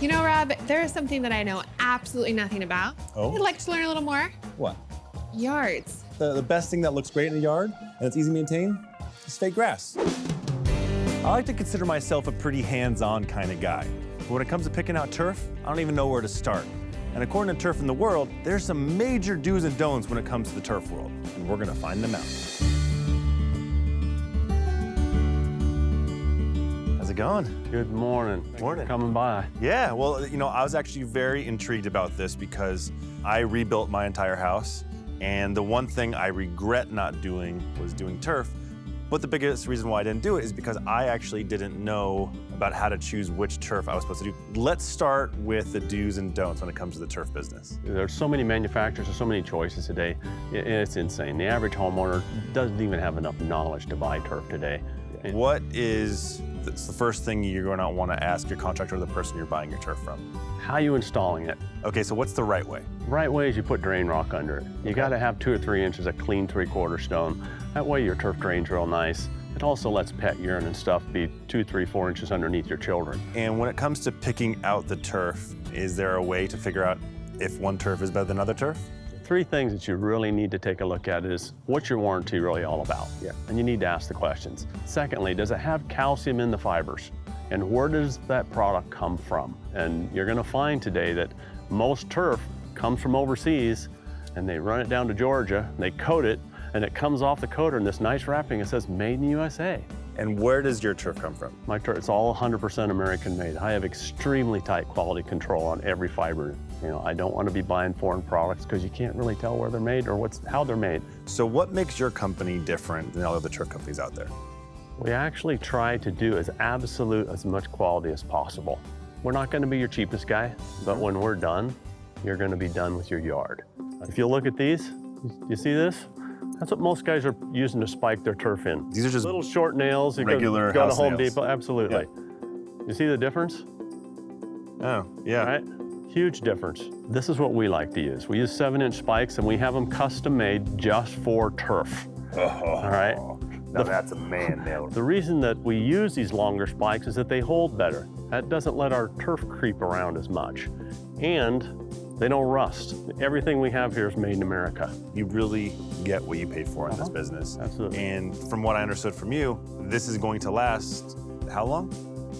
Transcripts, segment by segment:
You know, Rob, there is something that I know absolutely nothing about. Oh? I'd like to learn a little more. What? Yards. The best thing that looks great in a yard and it's easy to maintain is fake grass. I like to consider myself a pretty hands-on kind of guy. But when it comes to picking out turf, I don't even know where to start. And according to Turf in the World, there's some major do's and don'ts when it comes to the turf world. And we're gonna find them out. How's it going? Good morning. Morning. Thanks for coming by. Yeah, well, you know, I was actually very intrigued about this because I rebuilt my entire house. And the one thing I regret not doing was doing turf. But the biggest reason why I didn't do it is because I actually didn't know about how to choose which turf I was supposed to do. Let's start with the do's and don'ts when it comes to the turf business. There's so many manufacturers, there's so many choices today. It's insane. The average homeowner doesn't even have enough knowledge to buy turf today. What is the first thing you're going to want to ask your contractor or the person you're buying your turf from? How are you installing it? Okay, so what's the right way? Right way is you put drain rock under it. You got to have 2 or 3 inches of clean 3/4 stone. That way your turf drains real nice. It also lets pet urine and stuff be 2, 3, 4 inches underneath your children. And when it comes to picking out the turf, is there a way to figure out if one turf is better than another turf? 3 things that you really need to take a look at is what's your warranty really all about? Yeah. And you need to ask the questions. Secondly, does it have calcium in the fibers? And where does that product come from? And you're gonna find today that most turf comes from overseas and they run it down to Georgia, they coat it, and it comes off the coater in this nice wrapping that says made in the USA. And where does your turf come from? My turf, it's all 100% American made. I have extremely tight quality control on every fiber. You know, I don't want to be buying foreign products because you can't really tell where they're made or how they're made. So what makes your company different than all the other turf companies out there? We actually try to do as much quality as possible. We're not going to be your cheapest guy, but when we're done, you're going to be done with your yard. If you look at these, you see this? That's what most guys are using to spike their turf in. These are just little short nails. You regular go to house Home nails. Depot, absolutely. You see the difference? Oh, yeah. Right? Huge difference. This is what we like to use. We use 7-inch spikes and we have them custom made just for turf. All right? Now that's a man nail. The reason that we use these longer spikes is that they hold better. That doesn't let our turf creep around as much. And they don't rust. Everything we have here is made in America. You really get what you pay for in this business. Absolutely. And from what I understood from you, this is going to last how long?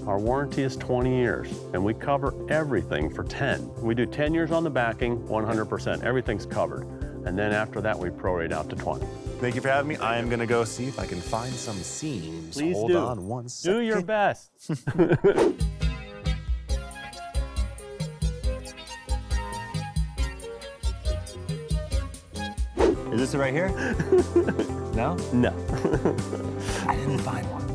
Our warranty is 20 years, and we cover everything for 10. We do 10 years on the backing, 100%. Everything's covered. And then after that, we prorate out to 20. Thank you for having me. I am gonna go see if I can find some seams. Please Hold do. on one second. Do your best. Is this it right here? No? No. I didn't find one.